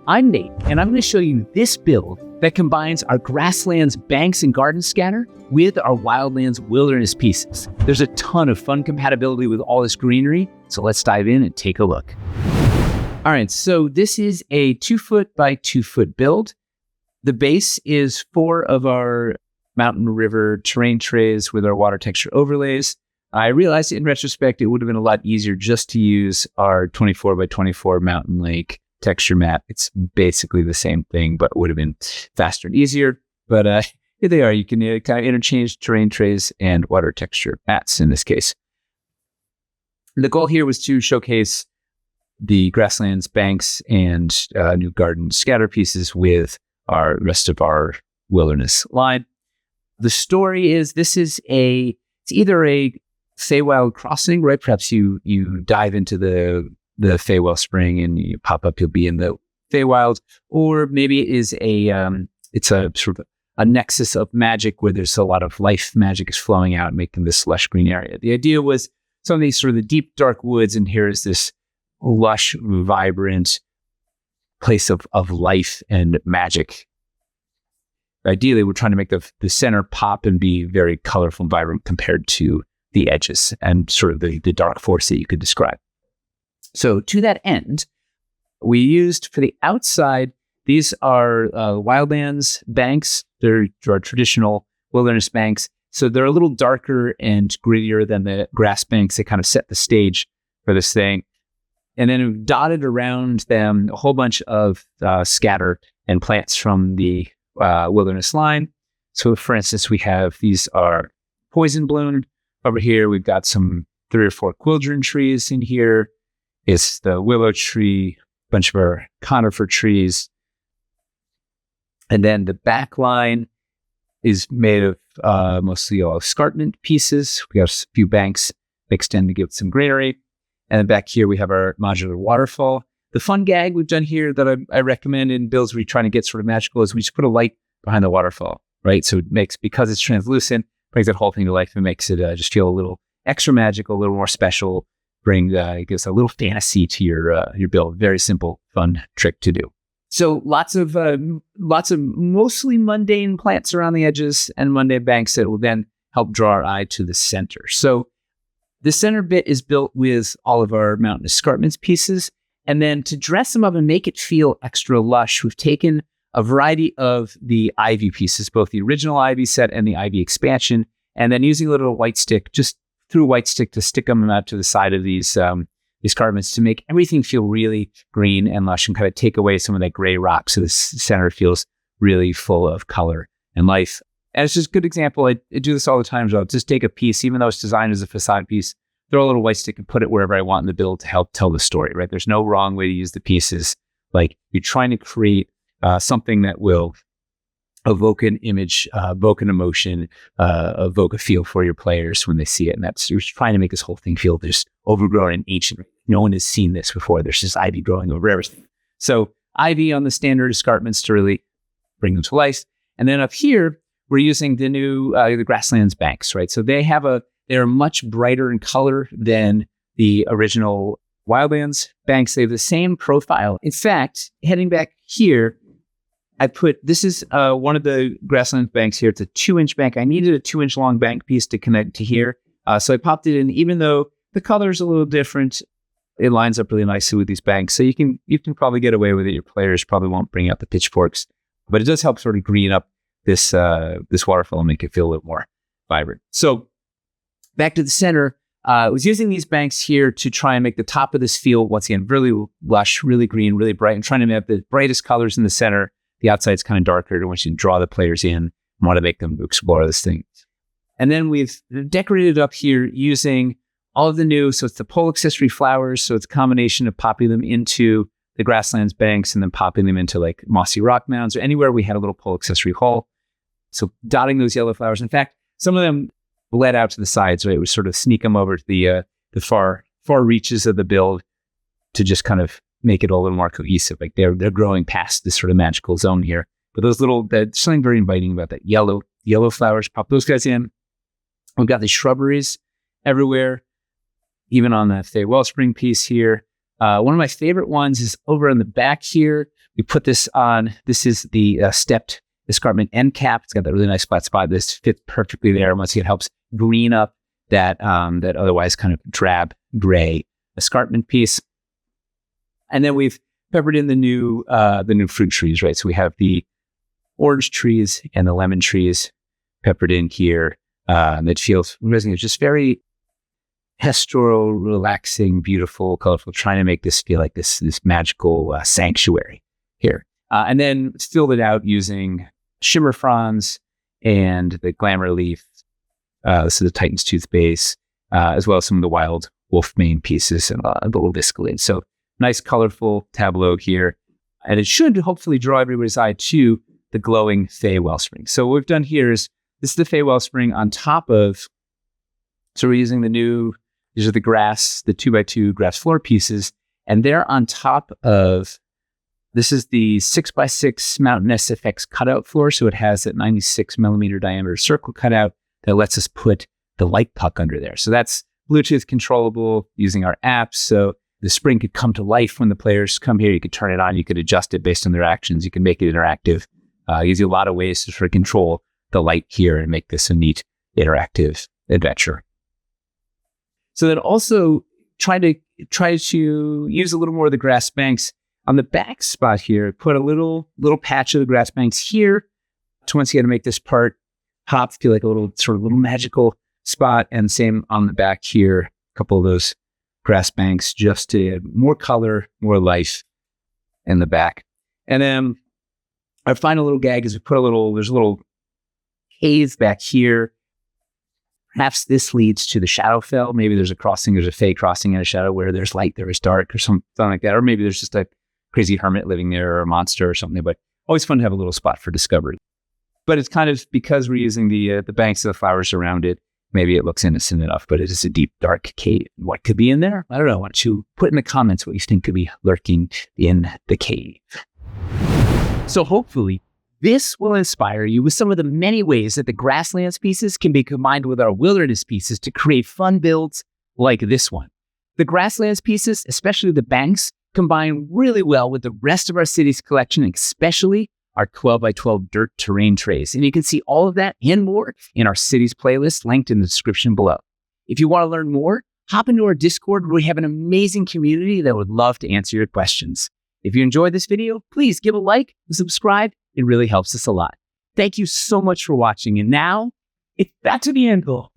I'm Nate, and I'm going to show you this build that combines our Grasslands Banks and Garden Scatter with our Wildlands Wilderness pieces. There's a ton of fun compatibility with all this greenery, so let's dive in and take a look. All right, so this is a 2 foot by 2 foot build. The base is 4 of our mountain river terrain trays with our water texture overlays. I realized in retrospect it would have been a lot easier just to use our 24 by 24 mountain lake texture map. It's basically the same thing, but it would have been faster and easier. But here they are. You can kind of interchange terrain trays and water texture mats in this case. The goal here was to showcase the Grasslands Banks and new garden scatter pieces with our rest of our wilderness line. The story is it's either a Feywild crossing, right? Perhaps you dive into the Feywild Spring and you pop up, you'll be in the Feywild, or maybe it is it's a sort of a nexus of magic where there's a lot of life magic is flowing out, making this lush green area. The idea was some of these sort of the deep, dark woods, and here is this lush, vibrant place of life and magic. Ideally, we're trying to make the center pop and be very colorful and vibrant compared to the edges and sort of the dark forest that you could describe. So to that end, we used for the outside, these are Wildlands banks. They're our traditional wilderness banks. So they're a little darker and grittier than the grass banks. They kind of set the stage for this thing. And then we've dotted around them a whole bunch of scatter and plants from the wilderness line. So for instance, these are poison bloom. Over here, we've got some 3 or 4 quildren trees in here. It's the willow tree, a bunch of our conifer trees. And then the back line is made of mostly all escarpment pieces. We have a few banks mixed in to give it some greenery. And then back here, we have our modular waterfall. The fun gag we've done here that I recommend in builds where you're trying to get sort of magical is we just put a light behind the waterfall, right? So it makes, because it's translucent, brings that whole thing to life and makes it just feel a little extra magical, a little more special. Gives a little fantasy to your build. Very simple, fun trick to do. So lots of mostly mundane plants around the edges and mundane banks that will then help draw our eye to the center. So the center bit is built with all of our mountain escarpments pieces. And then to dress them up and make it feel extra lush, we've taken a variety of the ivy pieces, both the original ivy set and the ivy expansion, and then using a little white stick, just through a white stick to stick them out to the side of these escarpments to make everything feel really green and lush and kind of take away some of that gray rock so the center feels really full of color and life. And it's just a good example. I do this all the time. So I'll just take a piece, even though it's designed as a facade piece, throw a little white stick and put it wherever I want in the build to help tell the story, right? There's no wrong way to use the pieces. Like you're trying to create something that will evoke an image, evoke an emotion, evoke a feel for your players when they see it. And you're trying to make this whole thing feel just overgrown and ancient. No one has seen this before. There's just ivy growing over everything. So ivy on the standard escarpments to really bring them to life. And then up here, we're using the new the Grasslands banks, right? So they're much brighter in color than the original Wildlands banks. They have the same profile. In fact, heading back here, this is one of the Grasslands banks here. It's a 2-inch bank. I needed a 2-inch long bank piece to connect to here. So I popped it in, even though the color is a little different, it lines up really nicely with these banks. So you can probably get away with it. Your players probably won't bring out the pitchforks, but it does help sort of green up this waterfall and make it feel a little more vibrant. So back to the center, I was using these banks here to try and make the top of this feel, once again, really lush, really green, really bright, and trying to have the brightest colors in the center. The outside's kind of darker. I want you to draw the players in and want to make them explore this thing. And then we've decorated up here using all of the new, so it's the pole accessory flowers. So it's a combination of popping them into the Grasslands banks and then popping them into like mossy rock mounds or anywhere we had a little pole accessory hole. So dotting those yellow flowers. In fact, some of them bled out to the sides, so it would sort of sneak them over to the far reaches of the build to just kind of make it a little more cohesive. Like they're growing past this sort of magical zone here. But there's something very inviting about that yellow flowers. Pop those guys in. We've got the shrubberies everywhere, even on the Fey Wellspring piece here. One of my favorite ones is over on the back here. We put this on. This is the stepped escarpment end cap. It's got that really nice flat spot. This fits perfectly there. Once again, it helps green up that that otherwise kind of drab gray escarpment piece. And then we've peppered in the new fruit trees, right? So we have the orange trees and the lemon trees peppered in here. That feels just very pastoral, relaxing, beautiful, colorful, trying to make this feel like this magical sanctuary here. And then filled it out using shimmer fronds and the glamour leaf. This is the Titan's Tooth base, as well as some of the wild wolfmane pieces and the little viscolate. So nice, colorful tableau here. And it should hopefully draw everybody's eye to the glowing Fey Wellspring. So what we've done here is, this is the Fey Wellspring on top of, so we're using these are the grass, the 2x2 grass floor pieces, and they're on top of, this is the 6x6 Mountain SFX cutout floor. So it has that 96 millimeter diameter circle cutout that lets us put the light puck under there. So that's Bluetooth controllable using our apps. So the spring could come to life when the players come here. You could turn it on. You could adjust it based on their actions. You can make it interactive. Gives you a lot of ways to sort of control the light here and make this a neat interactive adventure. So then also try to use a little more of the grass banks on the back spot here. Put a little patch of the grass banks here to once again make this part pop, feel like a little magical spot. And same on the back here, a couple of those grass banks just to add more color, more life in the back. And then our final little gag is we put there's a little cave back here. Perhaps this leads to the Shadowfell. Maybe there's a Fey crossing and a shadow where there's light, there is dark, or something like that. Or maybe there's just a crazy hermit living there or a monster or something. But always fun to have a little spot for discovery. But it's kind of, because we're using the banks of the flowers around it, maybe it looks innocent enough, but it is a deep, dark cave. What could be in there? I don't know. Why don't you put in the comments what you think could be lurking in the cave? So hopefully, this will inspire you with some of the many ways that the Grasslands pieces can be combined with our Wilderness pieces to create fun builds like this one. The Grasslands pieces, especially the banks, combine really well with the rest of our city's collection, especially our 12x12 dirt terrain trays. And you can see all of that and more in our city's playlist linked in the description below. If you want to learn more, hop into our Discord where we have an amazing community that would love to answer your questions. If you enjoyed this video, please give a like and subscribe. It really helps us a lot. Thank you so much for watching. And now, it's back to the anvil.